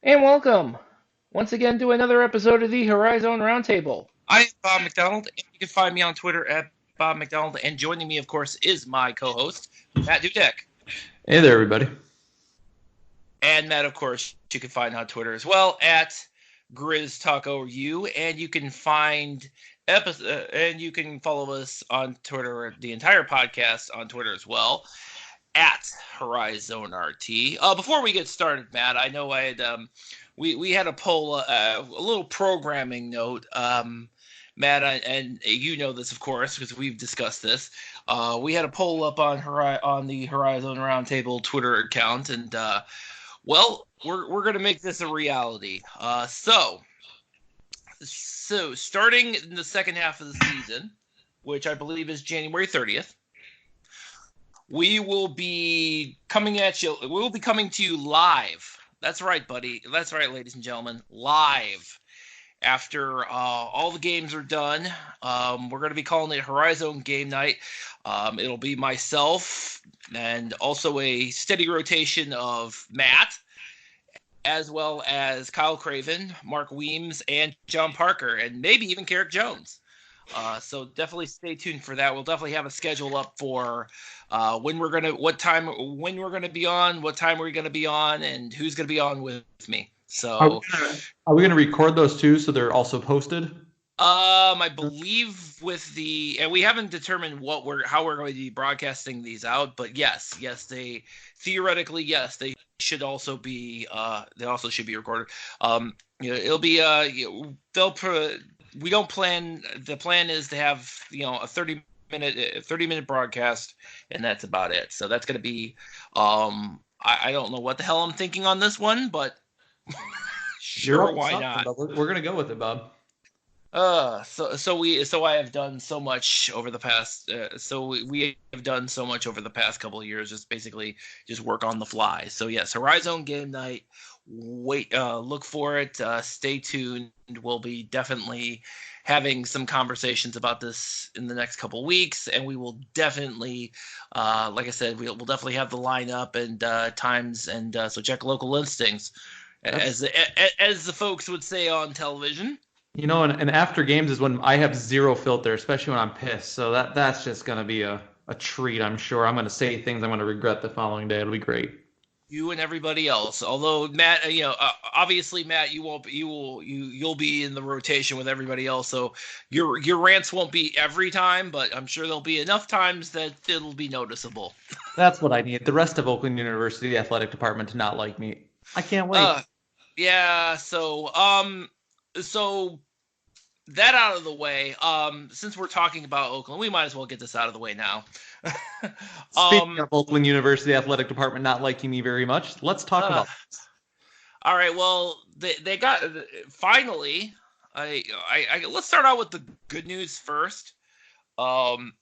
And welcome once again to another episode of the HoriZone Roundtable. I am Bob McDonald, and you can find me on Twitter at Bob McDonald. And joining me, of course, is my co-host, Matt Dudek. Hey there, everybody. And Matt, of course, you can find on Twitter as well at GrizzTalkOU, and you can find and you can follow us on Twitter, the entire podcast on Twitter as well, at HoriZone RT. Before we get started, Matt, I know I had we had a poll, a little programming note. Matt, and you know this, of course, because we've discussed this. We had a poll up on the HoriZone Roundtable Twitter account, and well, we're gonna make this a reality. So starting in the second half of the season, which I believe is January 30th. We will be coming at you. We will be coming to you live. That's right, buddy. That's right, ladies and gentlemen. Live. After all the games are done, we're going to be calling it HoriZone Game Night. It'll be myself and also a steady rotation of Matt, as well as Kyle Craven, Mark Weems, and John Parker, and maybe even Carrick Jones. So definitely stay tuned for that. We'll definitely have a schedule up for when we're gonna be on, what time we're gonna be on, and who's gonna be on with me. So are we gonna record those too, so they're also posted? I believe and we haven't determined how we're going to be broadcasting these out, but yes, they theoretically, yes, they should also be recorded. It'll be we don't plan. The plan is to have a 30-minute broadcast, and that's about it. So that's going to be. I don't know what the hell I'm thinking on this one, but sure, why not? We're going to go with it, Bob. So I have done so much over the past. We have done so much over the past couple of years, just basically just work on the fly. So yes, HoriZone Game Night. Look for it. Stay tuned. We'll be definitely having some conversations about this in the next couple weeks, and we will definitely, like I said, we'll definitely have the lineup and times, and so check local listings, as the folks would say on television. And after games is when I have zero filter, especially when I'm pissed. So that's just gonna be a treat. I'm sure I'm gonna say things I'm gonna regret the following day. It'll be great. You and everybody else. Although Matt, obviously Matt, you'll be in the rotation with everybody else. So your rants won't be every time, but I'm sure there'll be enough times that it'll be noticeable. That's what I need. The rest of Oakland University athletic department to not like me. I can't wait. Yeah. So that out of the way. Since we're talking about Oakland, we might as well get this out of the way now. Speaking of Oakland University athletic department not liking me very much, let's talk about this. All right. Well, they got finally. Let's start out with the good news first. Oakland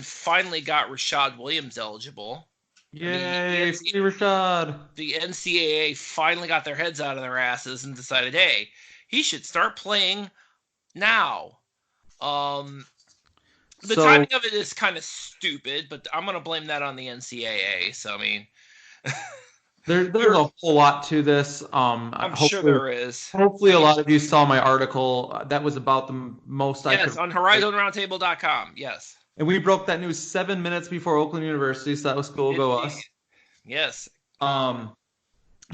finally got Rashad Williams eligible. Yay, free Rashad. The NCAA finally got their heads out of their asses and decided, hey, he should start playing now. The timing of it is kind of stupid, but I'm going to blame that on the NCAA. So, I mean, there's a whole lot to this. I'm sure there is. Hopefully, a lot of you saw my article. That was about the most. Yes, on HoriZoneRoundtable.com. Yes. And we broke that news 7 minutes before Oakland University, so that was cool. Go us. Yes.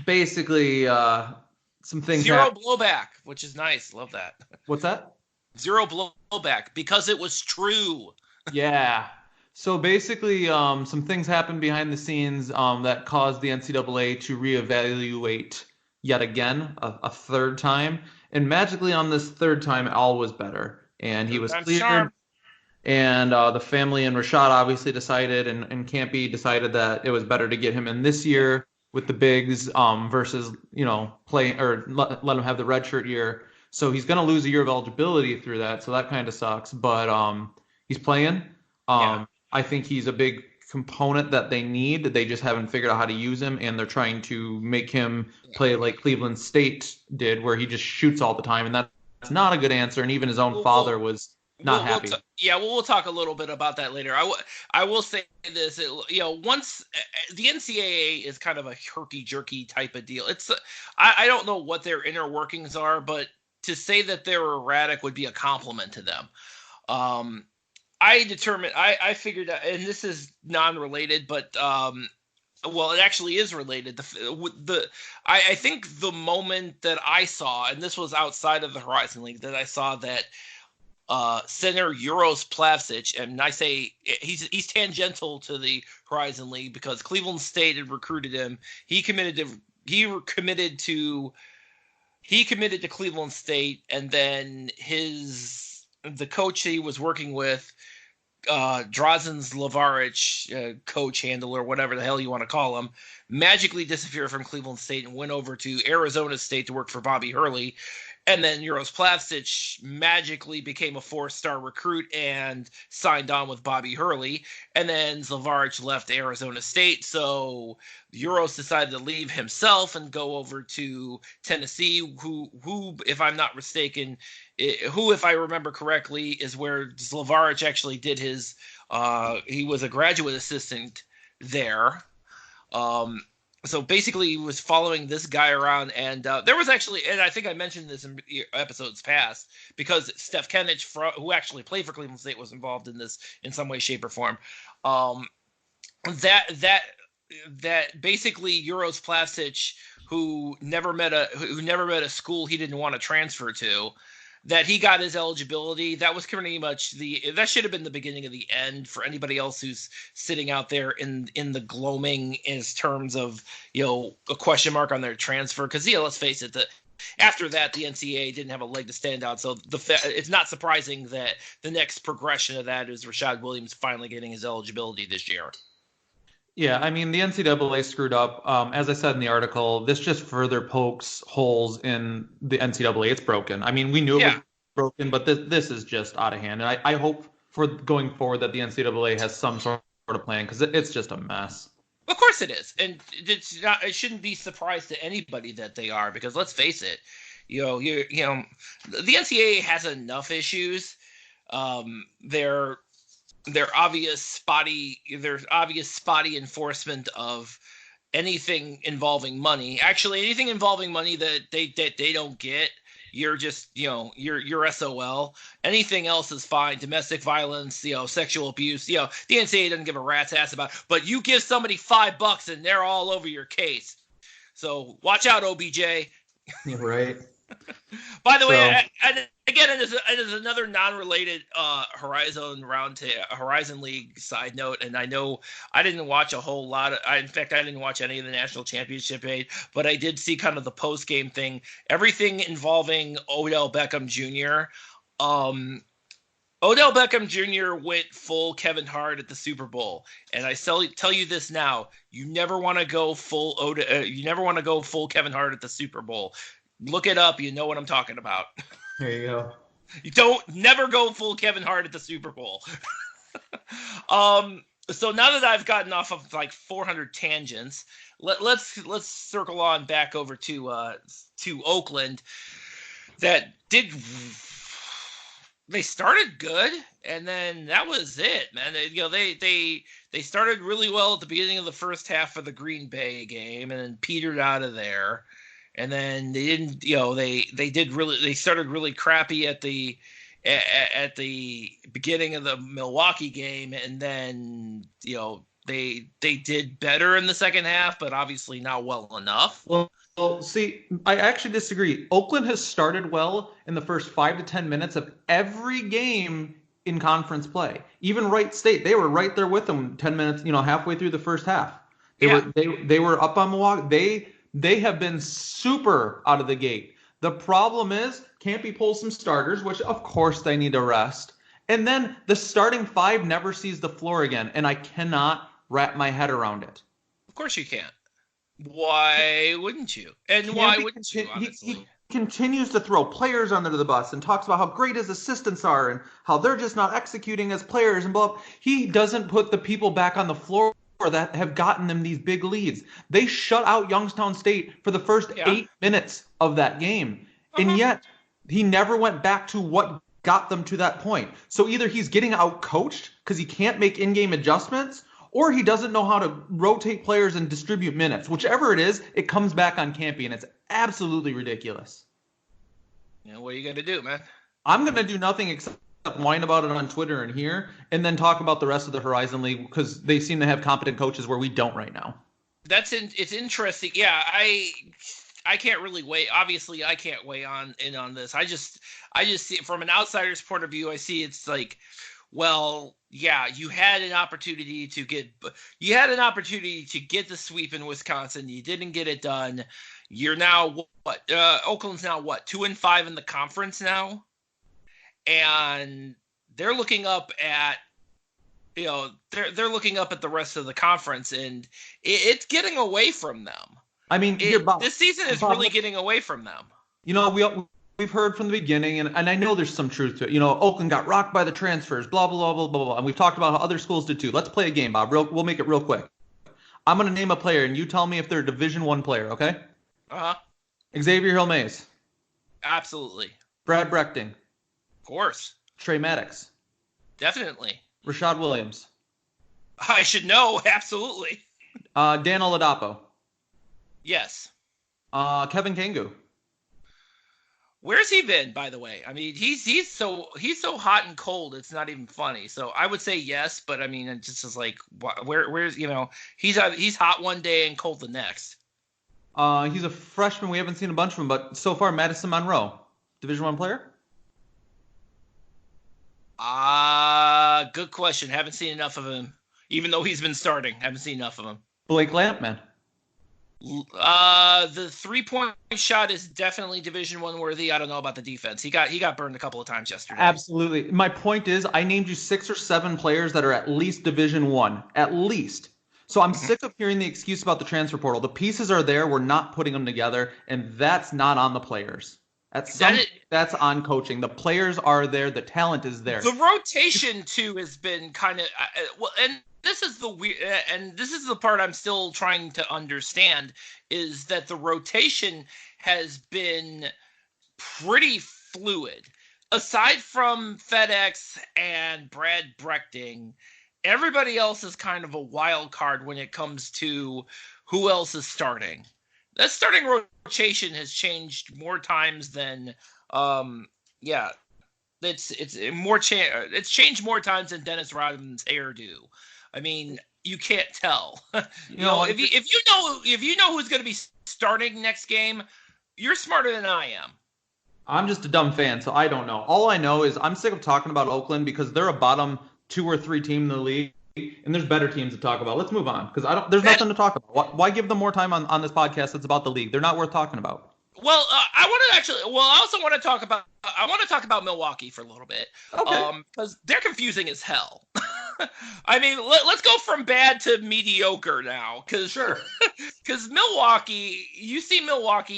Basically, some things. Zero blowback, which is nice. Love that. What's that? Zero blowback because it was true. Yeah. So basically, some things happened behind the scenes that caused the NCAA to reevaluate yet again a third time. And magically on this third time, all was better. And he was cleared. Sharpe. And the family and Rashad obviously decided, and Campy decided that it was better to get him in this year with the bigs versus, play or let him have the redshirt year. So he's going to lose a year of eligibility through that. So that kind of sucks. But he's playing. Yeah. I think he's a big component that they need. They just haven't figured out how to use him, and they're trying to make him play like Cleveland State did, where he just shoots all the time. And that's not a good answer. And even his own father was not happy. We'll talk a little bit about that later. I will say this, once the NCAA is kind of a herky-jerky type of deal. I don't know what their inner workings are, but to say that they're erratic would be a compliment to them. I figured out, and this is non-related, but well, it actually is related. I think the moment that I saw, and this was outside of the HoriZone League, that I saw that center Uros Plavsic, and I say he's tangential to the HoriZone League because Cleveland State had recruited him. He committed to Cleveland State, and then the coach he was working with, Drazen Zlavaric, coach, handler, whatever the hell you want to call him, magically disappeared from Cleveland State and went over to Arizona State to work for Bobby Hurley. And then Uros Plavsic magically became a 4-star recruit and signed on with Bobby Hurley. And then Zlavaric left Arizona State, so Uros decided to leave himself and go over to Tennessee, who, if I'm not mistaken, if I remember correctly, is where Zlavaric actually did his. He was a graduate assistant there. So basically, he was following this guy around, and there was actually, and I think I mentioned this in episodes past, because Steph Kenich, who actually played for Cleveland State, was involved in this in some way, shape, or form. That basically Uros Plavsic, who never met a school he didn't want to transfer to, that he got his eligibility. That was pretty much that should have been the beginning of the end for anybody else who's sitting out there in the gloaming in terms of, a question mark on their transfer. Because, let's face it, after that, the NCAA didn't have a leg to stand on. So it's not surprising that the next progression of that is Rashad Williams finally getting his eligibility this year. Yeah, I mean, the NCAA screwed up. As I said in the article, this just further pokes holes in the NCAA. It's broken. I mean, we knew it was broken, but this is just out of hand. And I hope for going forward that the NCAA has some sort of plan, because it's just a mess. Of course it is. And it shouldn't be surprised to anybody that they are, because let's face it, the NCAA has enough issues. Their obvious spotty enforcement of anything involving money. Actually, anything involving money that they don't get, you're just you're SOL. Anything else is fine. Domestic violence, sexual abuse, the NCAA doesn't give a rat's ass about. But you give somebody $5 and they're all over your case. So watch out, OBJ. Yeah, right. By the way, again, it is another non-related HoriZone League side note, and I know I didn't watch a whole lot. In fact, I didn't watch any of the national championship game, but I did see kind of the post-game thing. Everything involving Odell Beckham Jr. Odell Beckham Jr. went full Kevin Hart at the Super Bowl, and I tell you this now: you never want to go full Kevin Hart at the Super Bowl. Look it up. You know what I'm talking about. There you go. You never go full Kevin Hart at the Super Bowl. So now that I've gotten off of like 400 tangents, let's circle on back over to Oakland. They started good, and then that was it, man. They started really well at the beginning of the first half of the Green Bay game, and then petered out of there. And then they didn't, they started really crappy at the beginning of the Milwaukee game, and then they did better in the second half, but obviously not well enough. Well, see, I actually disagree. Oakland has started well in the first 5 to 10 minutes of every game in conference play. Even Wright State, they were right there with them 10 minutes, halfway through the first half. They were up on Milwaukee. They have been super out of the gate. The problem is, Campy pulls some starters, which of course they need to rest. And then the starting 5 never sees the floor again, and I cannot wrap my head around it. Of course you can't. Why wouldn't you? And Campy, why wouldn't you, honestly? He continues to throw players under the bus and talks about how great his assistants are and how they're just not executing as players and blah. He doesn't put the people back on the floor that have gotten them these big leads. They shut out Youngstown State for the first 8 minutes of that game. And yet he never went back to what got them to that point. So either he's getting out-coached because he can't make in-game adjustments, or he doesn't know how to rotate players and distribute minutes. Whichever it is, it comes back on Campy, and it's absolutely ridiculous. You know, what are you going to do, man? I'm going to do nothing except whine about it on Twitter and here, and then talk about the rest of the HoriZone League because they seem to have competent coaches where we don't right now. It's interesting. Yeah, I can't really weigh. Obviously, I can't weigh in on this. I just see it from an outsider's point of view. I see it's like, well, yeah, you had an opportunity to get the sweep in Wisconsin. You didn't get it done. You're now what? Oakland's now what? 2-5 in the conference now, and they're looking up at. You know, they're looking up at the rest of the conference, and it's getting away from them. I mean, this season is really getting away from them. You know, we've heard from the beginning, and I know there's some truth to it. You know, Oakland got rocked by the transfers, blah, blah, blah, blah, blah, blah. And we've talked about how other schools did too. Let's play a game, Bob. We'll make it real quick. I'm going to name a player, and you tell me if they're a Division I player, okay? Uh-huh. Xavier Hill-Mays. Absolutely. Brad Brechting. Of course. Trey Maddox. Definitely. Rashad Williams. I should know. Absolutely. Dan Oladapo. Yes. Kevin Kangu. Where's he been, by the way? I mean, he's so hot and cold. It's not even funny. So I would say yes, but I mean, it just is like, where's he's hot one day and cold the next. He's a freshman. We haven't seen a bunch of them, but so far, Madison Monroe, Division I player. Good question. Haven't seen enough of him, even though he's been starting. Haven't seen enough of him. Blake Lampman. The 3-point shot is definitely Division I worthy. I don't know about the defense. He got burned a couple of times yesterday. Absolutely. My point is, I named you 6 or 7 players that are at least Division I, at least. So I'm sick of hearing the excuse about the transfer portal. The pieces are there. We're not putting them together, and that's not on the players. That's on coaching. The players are there. The talent is there. The rotation too has been kind of and this is the part I'm still trying to understand is that the rotation has been pretty fluid. Aside from FedEx and Brad Brechting, everybody else is kind of a wild card when it comes to who else is starting. That starting rotation has changed more times than, it's changed more times than Dennis Rodman's hairdo. I mean, you can't tell. If you know who's going to be starting next game, you're smarter than I am. I'm just a dumb fan, so I don't know. All I know is I'm sick of talking about Oakland because they're a bottom 2 or 3 team in the league. And there's better teams to talk about. Let's move on because there's nothing to talk about. Why give them more time on this podcast that's about the league? They're not worth talking about. Well, I also want to talk about Milwaukee for a little bit. Okay. Because they're confusing as hell. I mean, let's go from bad to mediocre now. Sure. Because Milwaukee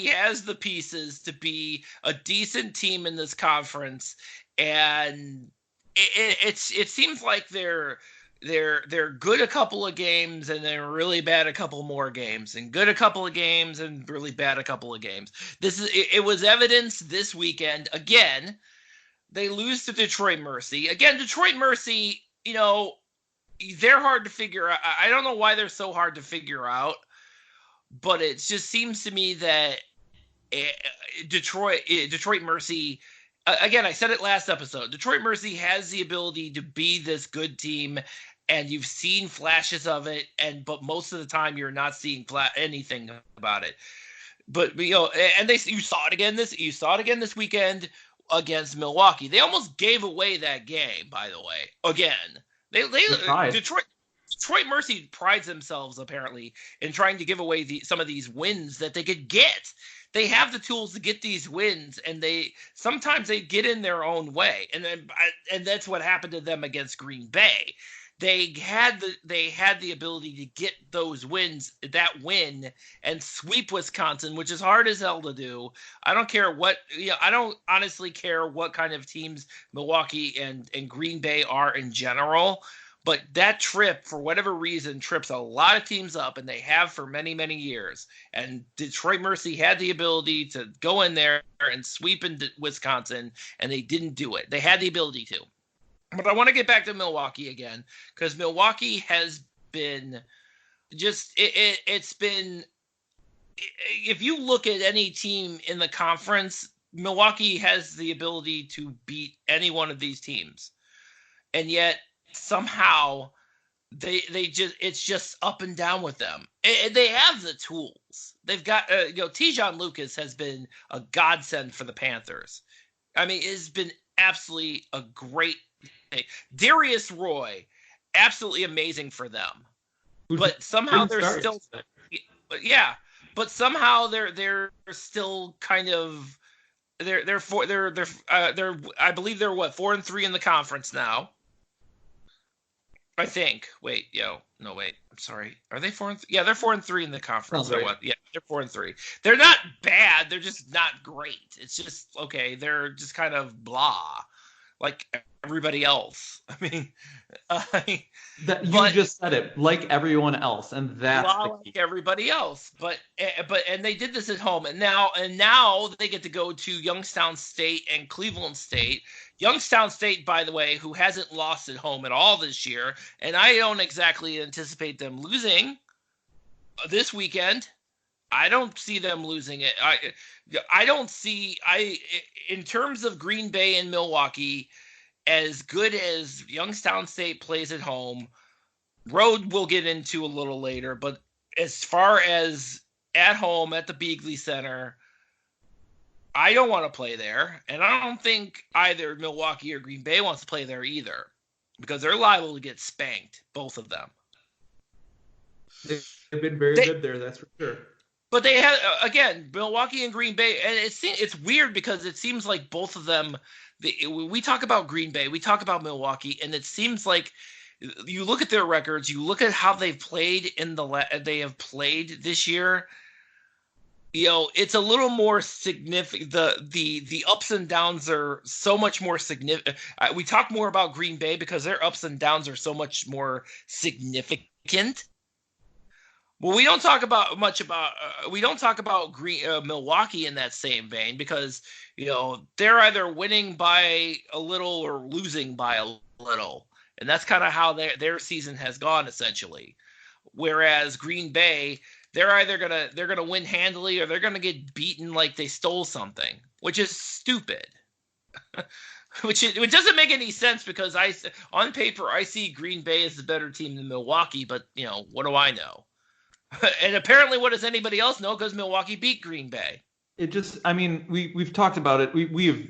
has the pieces to be a decent team in this conference, and it seems like they're good a couple of games and they're really bad a couple more games and good a couple of games and really bad a couple of games. It was evidenced this weekend. Again, they lose to Detroit Mercy. Again, Detroit Mercy, they're hard to figure out. I don't know why they're so hard to figure out, but it just seems to me that Detroit Mercy, again, I said it last episode, Detroit Mercy has the ability to be this good team, and you've seen flashes of it, but most of the time you're not seeing anything about it. But and you saw it again this weekend against Milwaukee. They almost gave away that game, by the way. Again, Detroit Mercy prides themselves apparently in trying to give away some of these wins that they could get. They have the tools to get these wins, and sometimes they get in their own way, and that's what happened to them against Green Bay. They had the ability to get those wins, that win, and sweep Wisconsin, which is hard as hell to do. I don't care I don't honestly care what kind of teams Milwaukee and Green Bay are in general, But that trip, for whatever reason, trips a lot of teams up, and they have for many, many years. And Detroit Mercy had the ability to go in there and sweep in Wisconsin, and they didn't do it. They had the ability to. But I want to get back to Milwaukee again, because Milwaukee has been just it's been, if you look at any team in the conference, Milwaukee has the ability to beat any one of these teams. And yet somehow they just, it's just up and down with them. And they have the tools. They've got Tijon Lucas has been a godsend for the Panthers. I mean, it's been absolutely a great thing. Darius Roy, absolutely amazing for them. But somehow they're still, but somehow they're still kind of, they're I believe they're 4-3 in the conference now. I think. Wait, no, wait. I'm sorry. Are they 4-3? Yeah, they're 4-3 in the conference. Right. Yeah, they're 4-3. They're not bad. They're just not great. It's just okay. They're just kind of blah, like everybody else. I mean, you just said it, like everyone else, and that's blah, like everybody else. But they did this at home, and now they get to go to Youngstown State and Cleveland State. Youngstown State, by the way, who hasn't lost at home at all this year, and I don't exactly anticipate them losing this weekend. I don't see them losing it. I don't see, in terms of Green Bay and Milwaukee, as good as Youngstown State plays at home, road we'll get into a little later, but as far as at home at the Beagley Center, I don't want to play there, and I don't think either Milwaukee or Green Bay wants to play there either, because they're liable to get spanked, both of them. They've been very good there, that's for sure. But they have, again, Milwaukee and Green Bay, and it's weird because it seems like both of them, we talk about Green Bay, we talk about Milwaukee, and it seems like you look at their records, you look at how they've played they have played this year. It's a little more significant. The ups and downs are so much more significant. We talk more about Green Bay because their ups and downs are so much more significant. Well, we don't talk about Milwaukee in that same vein because they're either winning by a little or losing by a little, and that's kind of how their season has gone essentially. Whereas Green Bay, they're either gonna win handily or they're gonna get beaten like they stole something, which is stupid. Which doesn't make any sense because on paper I see Green Bay as the better team than Milwaukee, but what do I know? And apparently, what does anybody else know? Because Milwaukee beat Green Bay. We've talked about it. We have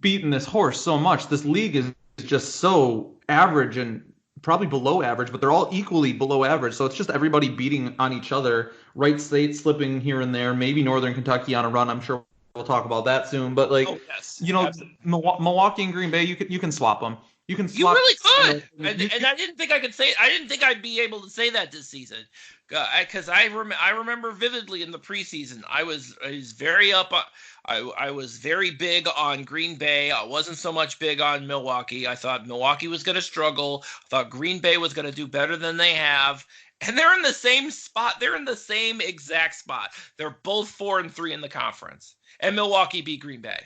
beaten this horse so much. This league is just so average and probably below average, but they're all equally below average. So it's just everybody beating on each other. Wright State slipping here and there. Maybe Northern Kentucky on a run. I'm sure we'll talk about that soon. But Milwaukee and Green Bay, you can swap them. You can swap. You really could. And I didn't think I could say. I didn't think I'd be able to say that this season, because I remember vividly in the preseason I was very up. I was very big on Green Bay. I wasn't so much big on Milwaukee. I thought Milwaukee was going to struggle. I thought Green Bay was going to do better than they have. And they're in the same spot. They're in the same exact spot. They're both 4-3 in the conference. And Milwaukee beat Green Bay.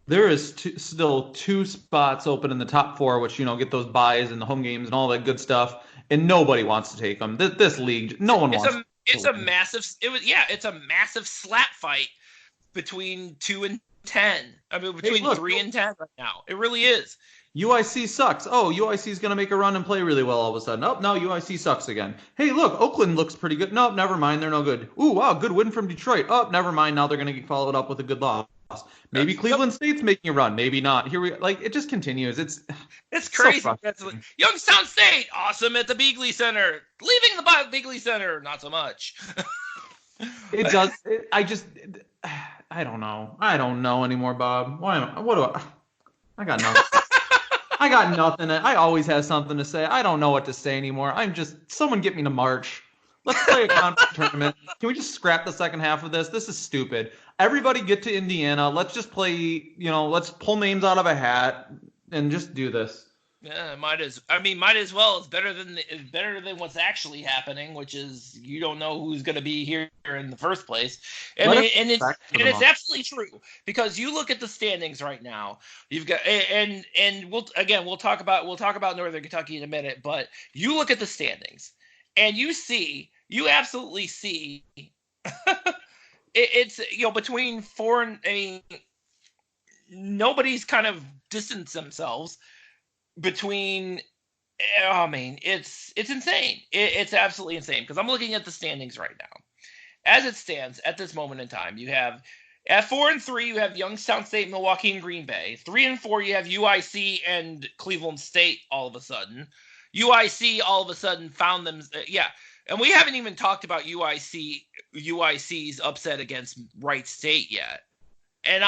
There is still 2 spots open in the top 4, which, get those buys and the home games and all that good stuff. And nobody wants to take them. This league, no one wants. It's a massive slap fight between 2 and 10. I mean, between 3 and 10 right now. It really is. UIC sucks. Oh, UIC is going to make a run and play really well all of a sudden. Oh, no, UIC sucks again. Hey, look, Oakland looks pretty good. Nope, never mind. They're no good. Ooh, wow, good win from Detroit. Oh, never mind. Now they're going to get followed up with a good loss. Maybe Cleveland State's making a run. Maybe not. It just continues. It's crazy. So Youngstown State, awesome at the Beagley Center. Leaving the Beagley Center, not so much. It does. I don't know. I don't know anymore, Bob. I got nothing. I got nothing. I always have something to say. I don't know what to say anymore. Someone get me to March. Let's play a conference tournament. Can we just scrap the second half of this? This is stupid. Everybody get to Indiana. Let's just play, let's pull names out of a hat and just do this. Yeah, might as well. It's better than what's actually happening, which is you don't know who's going to be here in the first place. It's absolutely true because you look at the standings right now. You've got and we'll talk about Northern Kentucky in a minute, but you look at the standings and you absolutely see it's between four and nobody's kind of distanced themselves between. I mean, it's insane. It's absolutely insane because I'm looking at the standings right now. As it stands at this moment in time, you have at 4 and 3 you have Youngstown State, Milwaukee, and Green Bay. 3 and 4 you have UIC and Cleveland State. All of a sudden, UIC all of a sudden found them. And we haven't even talked about UIC's upset against Wright State yet. And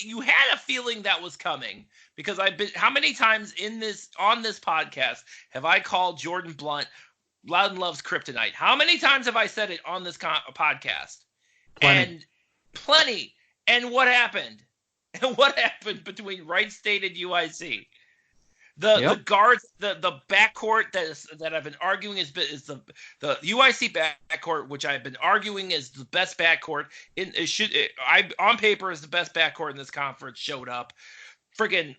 you had a feeling that was coming because how many times on this podcast have I called Jordan Blunt Loudon loves kryptonite? How many times have I said it on this podcast? Plenty. And what happened? And what happened between Wright State and UIC? The guards, the backcourt that I've been arguing is the UIC backcourt, which I've been arguing is the best backcourt on paper is the best backcourt in this conference. Showed up, friggin'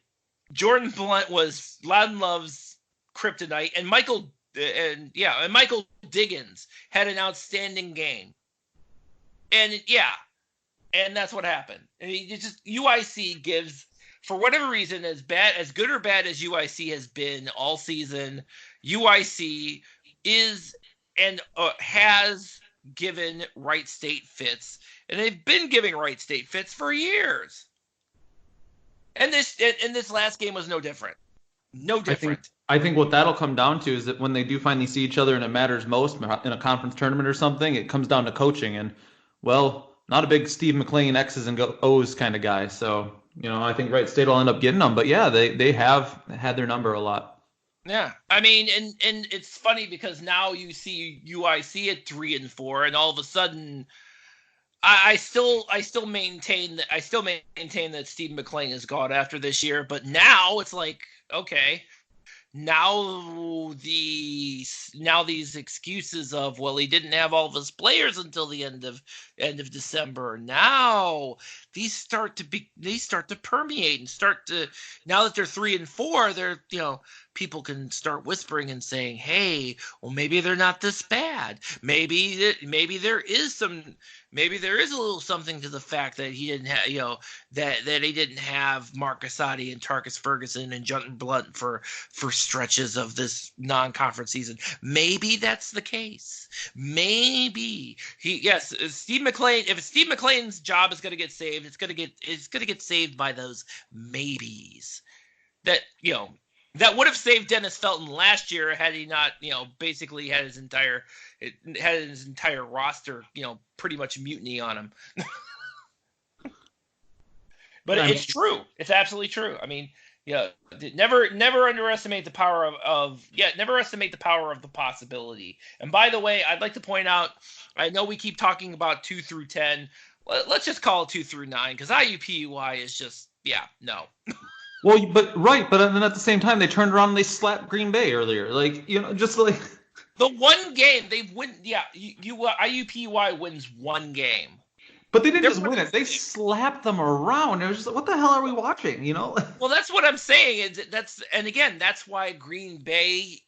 Jordan Blunt was Loudon loves kryptonite, and Michael Diggins had an outstanding game, and that's what happened. And UIC gives. For whatever reason, as good or bad as UIC has been all season, UIC is and has given Wright State fits, and they've been giving Wright State fits for years. And this last game was no different. No different. I think what that'll come down to is that when they do finally see each other and it matters most in a conference tournament or something, it comes down to coaching. And not a big Steve McLean X's and O's kind of guy, so. I think Wright State will end up getting them, but yeah, they have had their number a lot. Yeah, I mean, and it's funny because now you see UIC at 3 and 4, and all of a sudden, I still maintain that Steve McLean is gone after this year, but now it's like, okay, now these excuses of he didn't have all of his players until the end of December. Now these start to permeate and now that they're 3 and 4, they're people can start whispering and saying, hey, well, maybe they're not this bad. Maybe there is a little something to the fact that he didn't have, that he didn't have Mark Gassotti and Tarkus Ferguson and Jordan Blunt for stretches of this non-conference season. Maybe that's the case. Maybe Steve McLean. If Steve McLean's job is going to get saved, it's going to get saved by those maybes. That would have saved Dennis Felton last year had he not, basically had his entire roster, pretty much mutiny on him. But it's true. It's absolutely true. I mean, never underestimate the power never estimate the power of the possibility. And by the way, I'd like to point out, I know we keep talking about 2 through 10. Let's just call it 2 through 9 because IUPUI is just, no. Well, but then at the same time, they turned around and they slapped Green Bay earlier. Just like the one game they've win. Yeah, IUPUI wins one game. But they didn't just win it; they slapped them around. It was just like, what the hell are we watching? Well, that's what I'm saying. That's why Green Bay's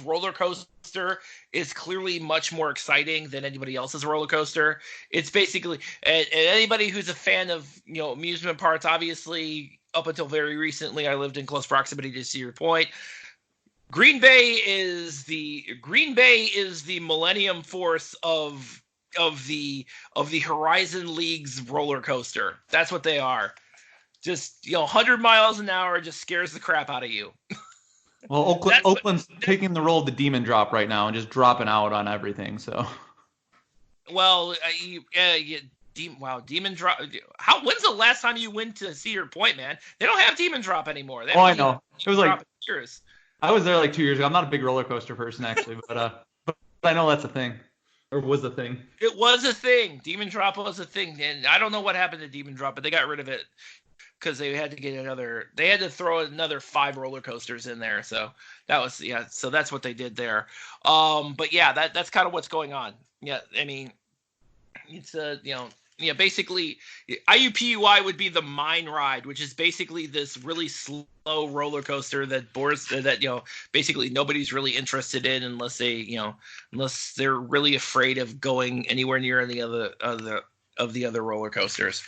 roller coaster is clearly much more exciting than anybody else's roller coaster. It's basically, and anybody who's a fan of amusement parks, obviously. Up until very recently, I lived in close proximity to Cedar Point. Green Bay is the Millennium Force of the Horizon League's roller coaster. That's what they are. Just 100 miles an hour just scares the crap out of you. Well, Oakland's taking the role of the demon drop right now and just dropping out on everything. So. Well, Demon Drop. When's the last time you went to Cedar Point, man? They don't have Demon Drop anymore. I know. It was like years. I was there like 2 years ago. I'm not a big roller coaster person actually, but I know that's a thing, or was a thing. It was a thing. Demon Drop was a thing, and I don't know what happened to Demon Drop, but they got rid of it because they had to throw another 5 roller coasters in there. So that was, so that's what they did there. But yeah, that's kind of what's going on. Yeah. I mean, it's basically IUPUI would be the Mine Ride, which is basically this really slow roller coaster that basically nobody's really interested in unless they're really afraid of going anywhere near any of the other roller coasters.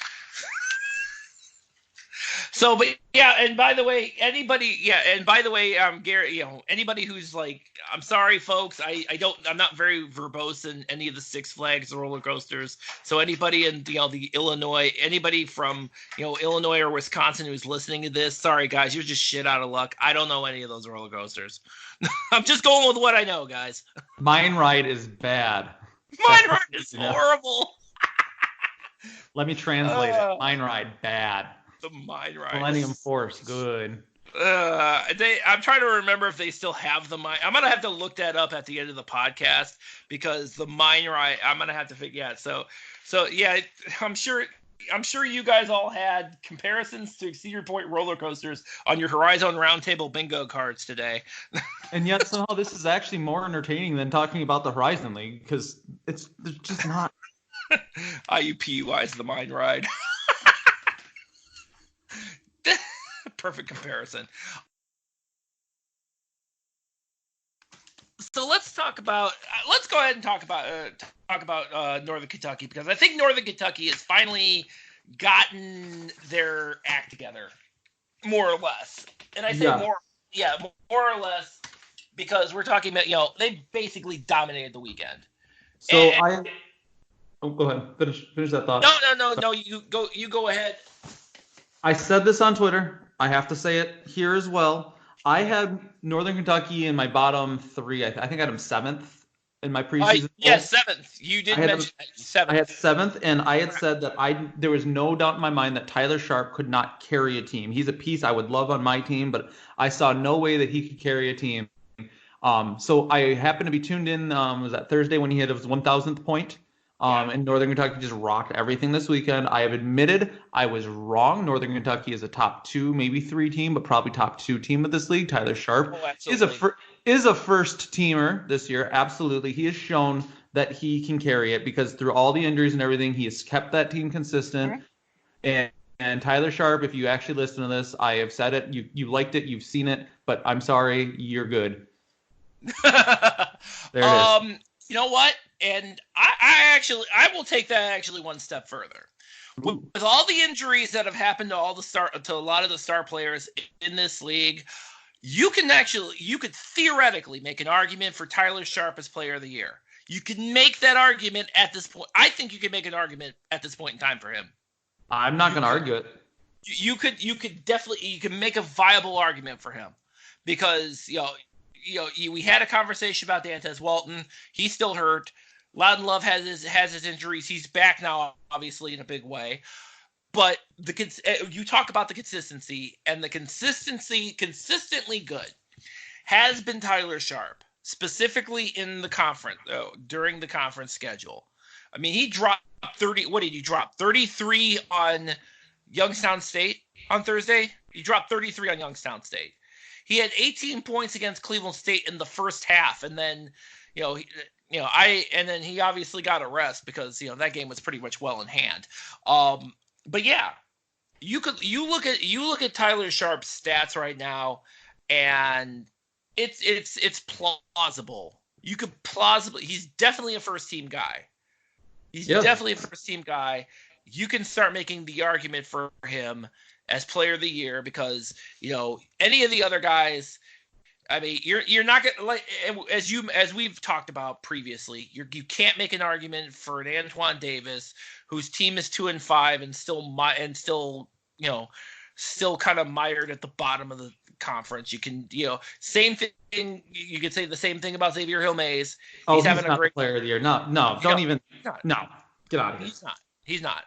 So, but yeah, and by the way, Gary, anybody who's like, I'm sorry, folks, I'm not very verbose in any of the Six Flags roller coasters. So anybody in the Illinois, anybody from Illinois or Wisconsin who's listening to this, sorry guys, you're just shit out of luck. I don't know any of those roller coasters. I'm just going with what I know, guys. Mine Ride is bad. Mine Ride is horrible. Let me translate it. Mine Ride, bad. The Mine Ride. Millennium Force, good. I'm trying to remember if they still have the Mine. I'm gonna have to look that up at the end of the podcast because the Mine Ride. I'm gonna have to figure out. So yeah, I'm sure you guys all had comparisons to Cedar Point roller coasters on your HoriZone Roundtable bingo cards today. And yet somehow this is actually more entertaining than talking about the Horizon League because there's just not. IUPUI is the Mine Ride. Perfect comparison. So let's go ahead and talk about Northern Kentucky, because I think Northern Kentucky has finally gotten their act together, more or less. And I say more or less because we're talking about they basically dominated the weekend. So go ahead. Finish that thought. No. You go ahead. I said this on Twitter. I have to say it here as well. I had Northern Kentucky in my bottom 3. I think I had them 7th in my preseason. Yes, 7th. You did mention 7th. I had 7th, and I had said that there was no doubt in my mind that Tyler Sharpe could not carry a team. He's a piece I would love on my team, but I saw no way that he could carry a team. So I happened to be tuned in. Was that Thursday when he hit his 1,000th point? And Northern Kentucky just rocked everything this weekend. I have admitted I was wrong. Northern Kentucky is a top 2, maybe 3 team, but probably top 2 team of this league. Tyler Sharpe is a first teamer this year. Absolutely. He has shown that he can carry it because through all the injuries and everything, he has kept that team consistent. Mm-hmm. And Tyler Sharpe, if you actually listen to this, I have said it. You liked it. You've seen it. But I'm sorry. You're good. There it is. You know what? And I will take that actually one step further. With all the injuries that have happened to a lot of the star players in this league, you could theoretically make an argument for Tyler Sharpe as Player of the Year. You can make that argument at this point. I think you can make an argument at this point in time for him. I'm not going to argue it. You could make a viable argument for him because we had a conversation about Dantez Walton. He's still hurt. Loudon Love has his injuries. He's back now, obviously, in a big way. But you talk about the consistency, and the consistently good has been Tyler Sharpe, specifically in the conference, during the conference schedule. I mean, he dropped 30. What did he drop? 33 on Youngstown State on Thursday. He dropped 33 on Youngstown State. He had 18 points against Cleveland State in the first half, and then, and then he obviously got a rest because that game was pretty much well in hand. But yeah, you look at Tyler Sharpe's stats right now, and it's plausible. You could plausibly. He's definitely a first team guy. Definitely a first team guy. You can start making the argument for him as Player of the Year because any of the other guys. I mean, you're not gonna like as we've talked about previously. You can't make an argument for an Antoine Davis whose team is 2-5 and still kind of mired at the bottom of the conference. You can same thing. You could say the same thing about Xavier Hill-Mays. He's having a great Player of the Year. No, don't even. No, get out of here. He's not.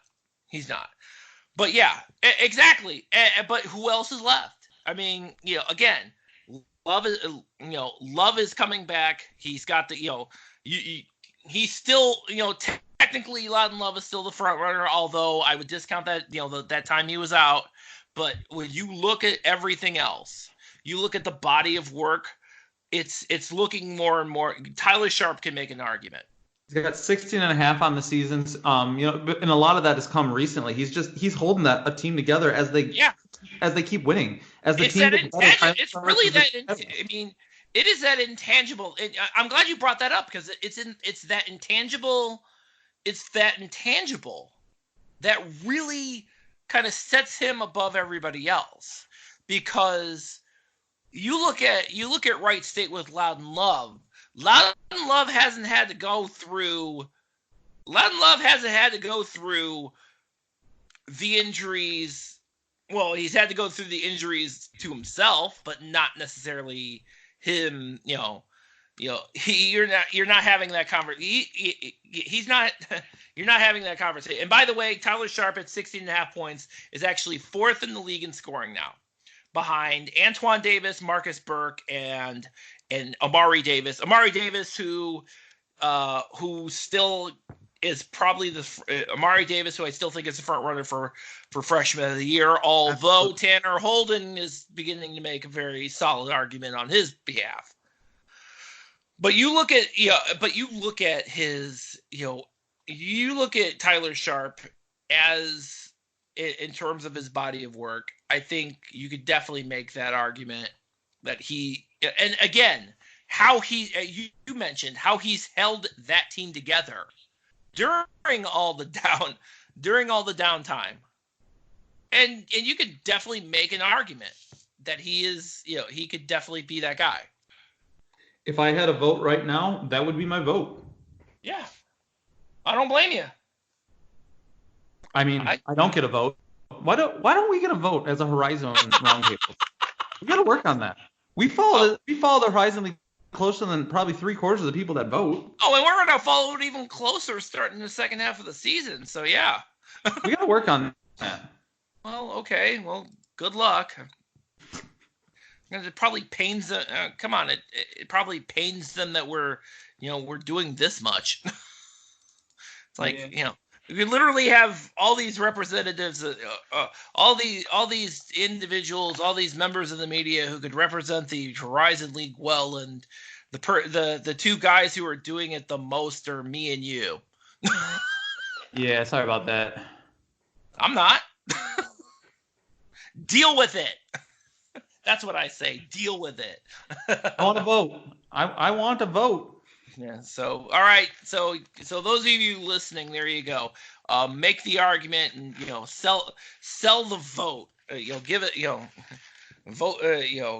But yeah, exactly. But who else is left? I mean, again. Love is coming back. He's got he's still, technically Loudon Love is still the front runner, although I would discount that, that time he was out. But when you look at everything else, you look at the body of work, it's looking more and more. Tyler Sharpe can make an argument. He's got 16.5 on the seasons. And a lot of that has come recently. He's holding a team together as they keep winning. As the it's team that intangible. It's really that. I mean, it is that intangible. I'm glad you brought that up because it's that intangible. It's that intangible that really kind of sets him above everybody else. Because you look at Wright State with Loudon Love. Loudon Love hasn't had to go through the injuries. Well, he's had to go through the injuries to himself, but not necessarily him. You're not having that conversation. He's not. You're not having that conversation. And by the way, Tyler Sharpe at 16.5 points is actually 4th in the league in scoring now, behind Antoine Davis, Marcus Burke, and Amari Davis. Amari Davis, who still is probably Amari Davis, who I still think is the front runner for freshman of the year. Although Tanner Holden is beginning to make a very solid argument on his behalf. But you look at Tyler Sharpe as in terms of his body of work. I think you could definitely make that argument that and again, how you mentioned how he's held that team together during all the downtime. And you could definitely make an argument that he could definitely be that guy. If I had a vote right now, that would be my vote. Yeah. I don't blame you. I mean, I don't get a vote. Why don't we get a vote as a HoriZone Roundtable? We got to work on that. We follow the HoriZone League closer than probably 3/4 of the people that vote. Oh, and we're going to follow it even closer starting the second half of the season. So, yeah. We got to work on that. Well, okay. Well, good luck. It probably pains them. Come on, it probably pains them that we're doing this much. It's like we literally have all these representatives, all these individuals, all these members of the media who could represent the HoriZone League well, and the two guys who are doing it the most are me and you. Yeah, sorry about that. I'm not. Deal with it. That's what I say. Deal with it. I want to vote. I want to vote. Yeah. So, all right. So those of you listening, there you go. Make the argument and sell the vote. Give it. Vote.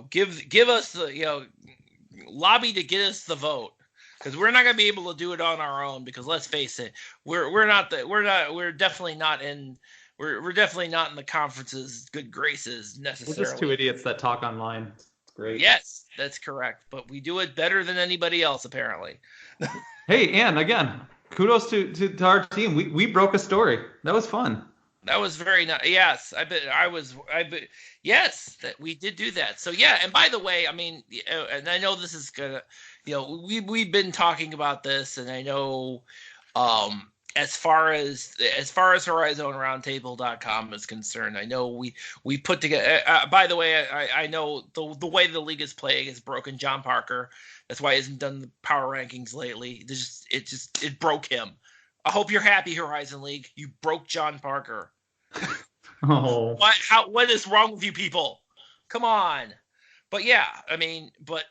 Give us the lobby to get us the vote, because we're not gonna be able to do it on our own. Because let's face it, we're definitely not in. We're definitely not in the conference's good graces necessarily. We're just two idiots that talk online. Great. Yes, that's correct. But we do it better than anybody else, apparently. Hey, and again, kudos to our team. We broke a story. That was fun. That was very nice. Yes, yes, that we did do that. So yeah, and by the way, I mean, and I know this is gonna, we've been talking about this, and I know, as far as HoriZoneRoundtable.com is concerned, I know we put together. By the way, I know the way the league is playing has broken John Parker. That's why he hasn't done the power rankings lately. It broke him. I hope you're happy, HoriZone League. You broke John Parker. Oh. What is wrong with you people? Come on. But yeah, I mean, but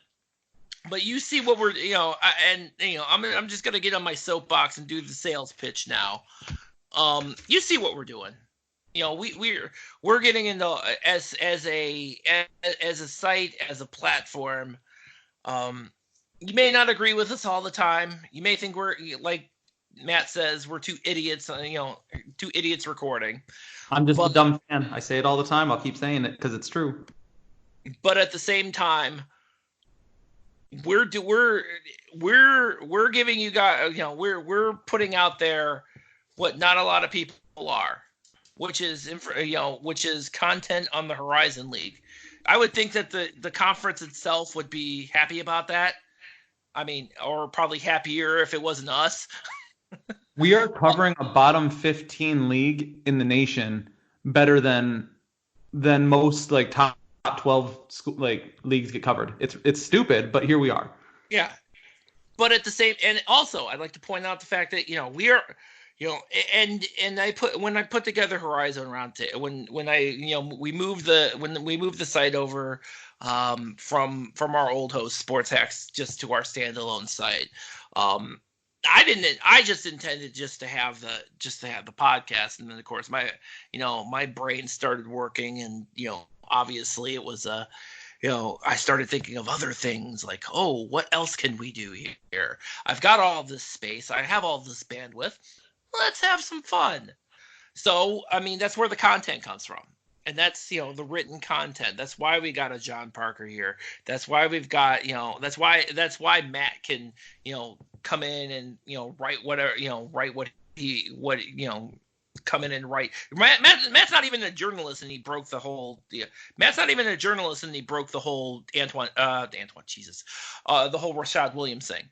you see what we're, I'm just gonna get on my soapbox and do the sales pitch now. You see what we're doing. We're getting into as a site, as a platform. You may not agree with us all the time. You may think we're, like Matt says, we're two idiots. Two idiots recording. I'm just a dumb fan. I say it all the time. I'll keep saying it because it's true. But at the same time, we're giving you guys, we're putting out there what not a lot of people are, which is content on the HoriZone League. I would think that the conference itself would be happy about that. I mean, or probably happier if it wasn't us. We are covering a bottom 15 league in the nation better than than most like top 12 leagues get covered. It's stupid, but here we are. Yeah. But at the same, and also I'd like to point out the fact that we are, and when I put together HoriZone Roundtable, when I we moved the site over from our old host Sports Hacks just to our standalone site. I just intended just to have the podcast, and then of course my brain started working, and obviously it was I started thinking of other things like, oh, what else can we do here? I've got all this space. I have all this bandwidth. Let's have some fun. So, I mean, that's where the content comes from. And that's, the written content. That's why we got a John Parker here. That's why we've got, that's why Matt can, come in and, write whatever, write come in and write. Matt's not even a journalist, and he broke the whole. Matt's not even a journalist, and he broke the whole Antoine Jesus, the whole Rashad Williams thing.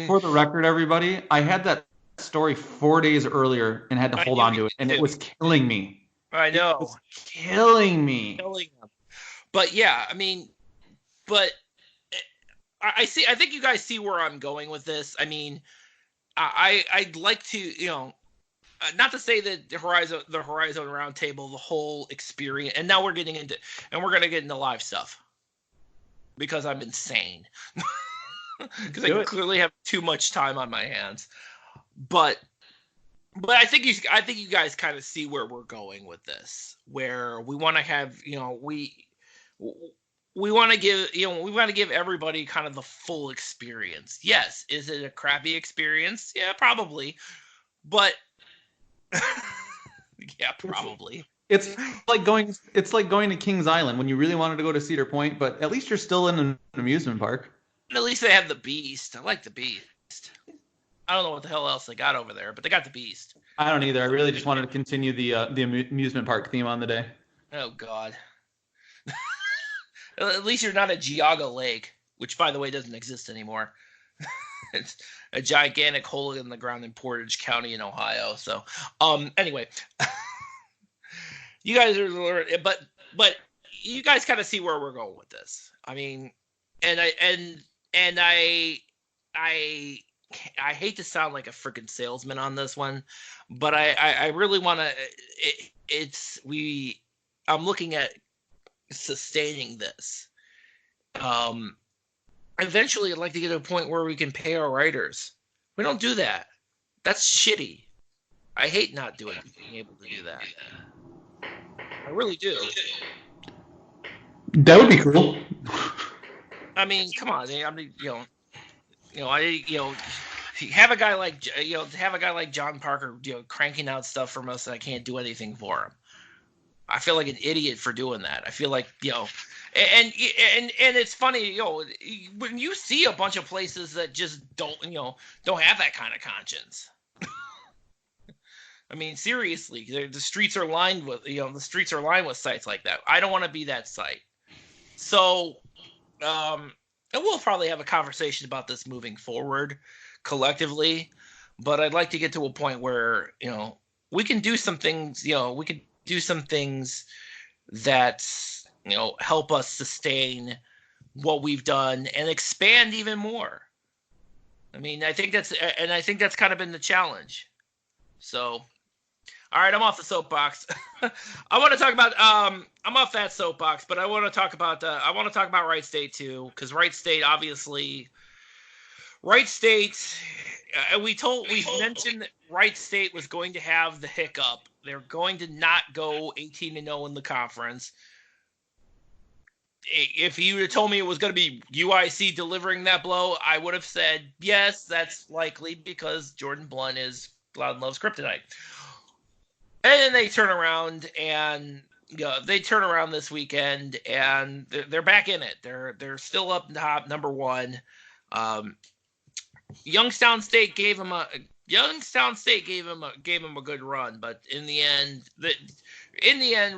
For the record, everybody, I had that story 4 days earlier and had to hold on to it, and it was killing me. I know, it was killing me. But yeah, I mean, but I see. I think you guys see where I'm going with this. I mean, I'd like to, not to say that the HoriZone Roundtable, the whole experience, and now we're going to get into live stuff because I'm insane. Because I clearly have too much time on my hands. But I think you guys kind of see where we're going with this, where we want to have, we want to give everybody kind of the full experience. Yes, is it a crappy experience? Yeah, probably. But yeah, probably. It's like going to Kings Island when you really wanted to go to Cedar Point, but at least you're still in an amusement park. And at least they have the Beast. I like the Beast. I don't know what the hell else they got over there, but they got the Beast. I don't either. I really just wanted to continue the amusement park theme on the day. Oh God. At least you're not at Geauga Lake, which by the way doesn't exist anymore. It's a gigantic hole in the ground in Portage County in Ohio. So, anyway, you guys are, but you guys kind of see where we're going with this. I mean, and I hate to sound like a freaking salesman on this one, but I really want to. I'm looking at sustaining this. Eventually, I'd like to get to a point where we can pay our writers. We don't do that. That's shitty. I hate not being able to do that. I really do. That would be cool. I mean, come on. I mean, have a guy like John Parker, cranking out stuff from us, and I can't do anything for him. I feel like an idiot for doing that. I feel like, and it's funny, when you see a bunch of places that just don't have that kind of conscience. I mean, seriously, the streets are lined with, sites like that. I don't want to be that site. So, and we'll probably have a conversation about this moving forward collectively, but I'd like to get to a point where, we can do some things, that, help us sustain what we've done and expand even more. I mean, I think that's kind of been the challenge. So, all right, I'm off the soapbox. I want to talk about, I'm off that soapbox, but I want to talk about Wright State too, because Wright State, we mentioned that Wright State was going to have the hiccup. They're going to not go 18-0 in the conference. If you had told me it was going to be UIC delivering that blow, I would have said, yes, that's likely because Jordan Blunt loves kryptonite. And then they turn around and this weekend and they're back in it. They're still up top, number one. Youngstown State gave him a good run, but in the end,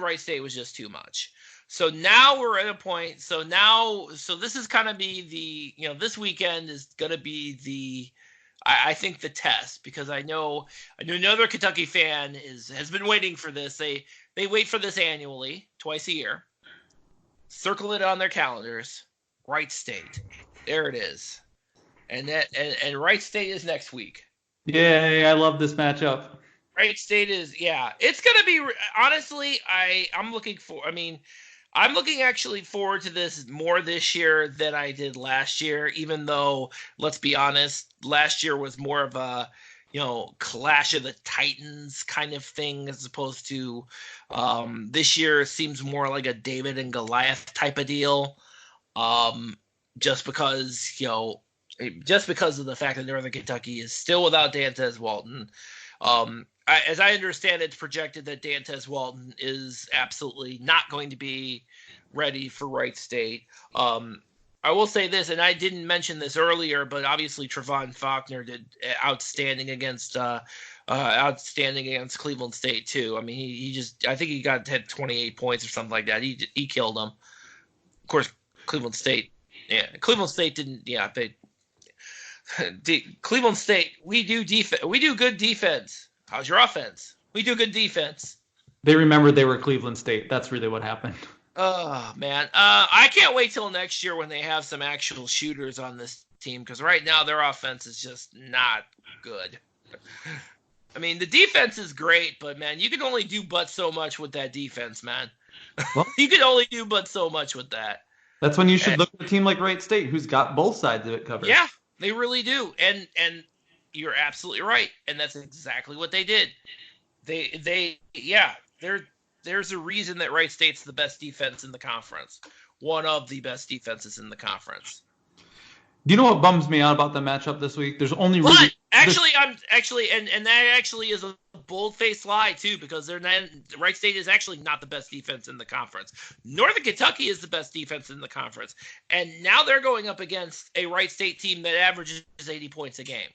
Wright State was just too much. So now we're at a point. So this is going to be this weekend is going to be I think the test, because I know another Kentucky fan has been waiting for this. They wait for this annually, twice a year. Circle it on their calendars. Wright State. There it is. And Wright State is next week. Yay, I love this matchup. Wright State is, it's going to be, honestly, I'm looking actually forward to this more this year than I did last year, even though, let's be honest, last year was more of a, Clash of the Titans kind of thing, as opposed to this year seems more like a David and Goliath type of deal. Just because of the fact that Northern Kentucky is still without Dantez Walton. As I understand, it's projected that Dantez Walton is absolutely not going to be ready for Wright State. I will say this, and I didn't mention this earlier, but obviously Trevon Faulkner did outstanding against Cleveland State too. I mean, I think he had 28 points or something like that. He killed them. Of course, Cleveland State didn't. Yeah, Cleveland State. We do defense. We do good defense. How's your offense? We do good defense. They remembered they were Cleveland State. That's really what happened. Oh, man. I can't wait till next year when they have some actual shooters on this team, because right now their offense is just not good. I mean, the defense is great, but, man, you can only do but so much with that defense, man. Well, you can only do but so much with that. That's when you should look at a team like Wright State, who's got both sides of it covered. Yeah, they really do. And you're absolutely right. And that's exactly what they did. There's a reason that Wright State's the best defense in the conference. One of the best defenses in the conference. Do you know what bums me out about the matchup this week? There's only and that actually is a bold-faced lie too, because Wright State is actually not the best defense in the conference. Northern Kentucky is the best defense in the conference, and now they're going up against a Wright State team that averages 80 points a game.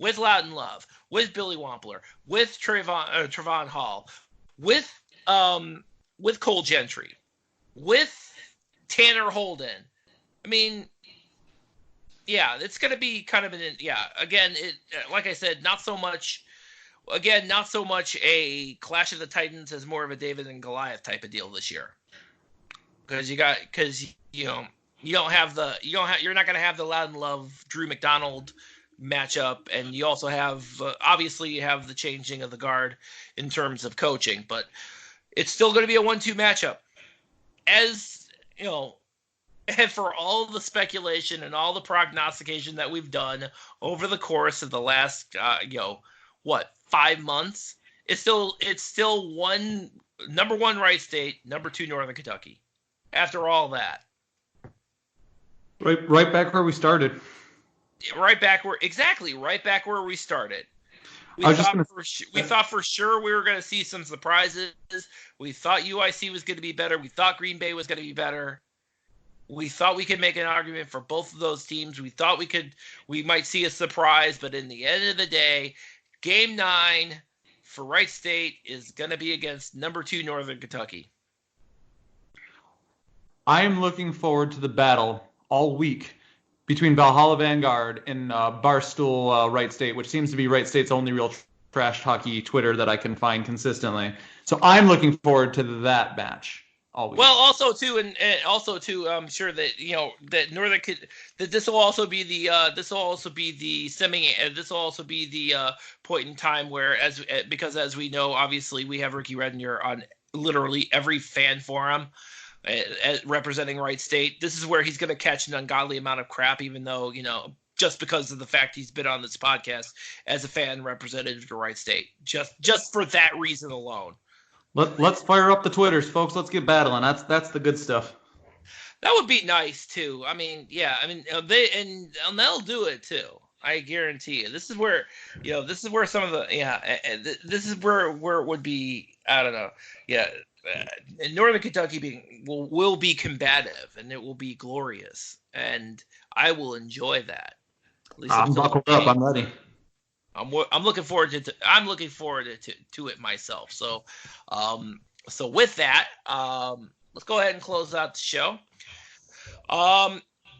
With Loudon Love, with Billy Wampler, with Trevon Hall, with Cole Gentry, with Tanner Holden. I mean, yeah, it's going to be kind of again, like I said, not so much a Clash of the Titans as more of a David and Goliath type of deal this year. Because you're not going to have the Loudon Love Drew McDonald matchup, and you also have obviously you have the changing of the guard in terms of coaching, but it's still going to be a 1-2 matchup. As you know, and for all the speculation and all the prognostication that we've done over the course of the last 5 months, it's still number 1 Wright State, number 2 Northern Kentucky. After all that, right back where we started. Right back where we started. We thought for sure we were going to see some surprises. We thought UIC was going to be better. We thought Green Bay was going to be better. We thought we could make an argument for both of those teams. We thought we might see a surprise, but in the end of the day, Game 9 for Wright State is going to be against number 2 Northern Kentucky. I am looking forward to the battle all week between Valhalla Vanguard and Barstool Wright State, which seems to be Wright State's only real trash talky Twitter that I can find consistently. So I'm looking forward to that match all week. Well, also too, I'm sure that that this will also be the point in time where because as we know, obviously we have Ricky Rednier on literally every fan forum. Representing Wright State, this is where he's going to catch an ungodly amount of crap, even though, just because of the fact he's been on this podcast as a fan representative to Wright State, just for that reason alone. Let's fire up the Twitters, folks. Let's get battling. That's the good stuff. That would be nice too. I mean, yeah. I mean, they'll do it too. I guarantee you. This is where some of the this is where it would be. I don't know. Yeah. Northern Kentucky will be combative, and it will be glorious, and I will enjoy that. At least I'm buckled up. I'm ready. I'm looking forward to it myself. So, with that, let's go ahead and close out the show.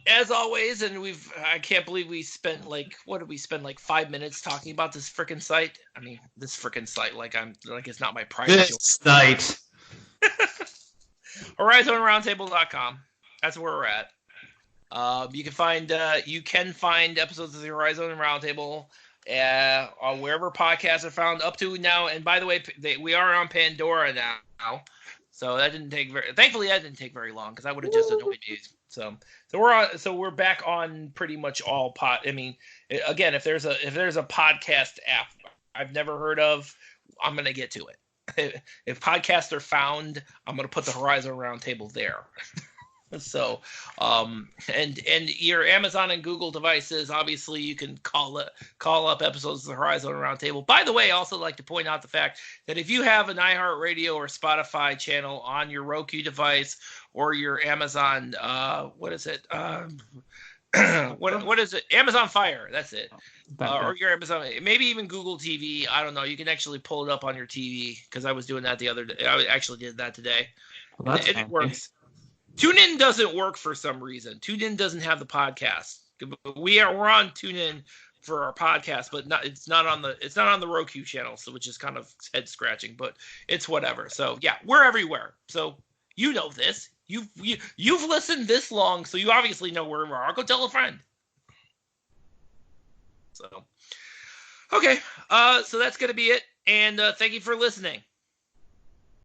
as always, and I can't believe we spent what did we spend 5 minutes talking about this frickin' site? I mean, this frickin' site, like it's not my private joke. This night. HoriZoneRoundtable.com. That's where we're at. You can find episodes of the HoriZone Roundtable on wherever podcasts are found up to now. And by the way, we are on Pandora now, so thankfully that didn't take very long because I would have just annoyed you. So we're back on pretty much all I mean, again, if there's a podcast app I've never heard of, I'm gonna get to it. If podcasts are found, I'm gonna put the HoriZone Roundtable there. So, and your Amazon and Google devices, obviously, you can call up episodes of the HoriZone Roundtable. By the way, I also like to point out the fact that if you have an iHeartRadio or Spotify channel on your Roku device or your Amazon, what is it? What is it? Amazon Fire. That's it. Or your Amazon, maybe even Google TV. I don't know. You can actually pull it up on your TV because I was doing that the other day. I actually did that today. Well, it works. TuneIn doesn't work for some reason. TuneIn doesn't have the podcast. We're on TuneIn for our podcast, but it's not on the Roku channel, so which is kind of head scratching, but it's whatever. So yeah, we're everywhere. So you know this. You've listened this long, so you obviously know where we are. Go tell a friend. So okay, so that's gonna be it, and thank you for listening.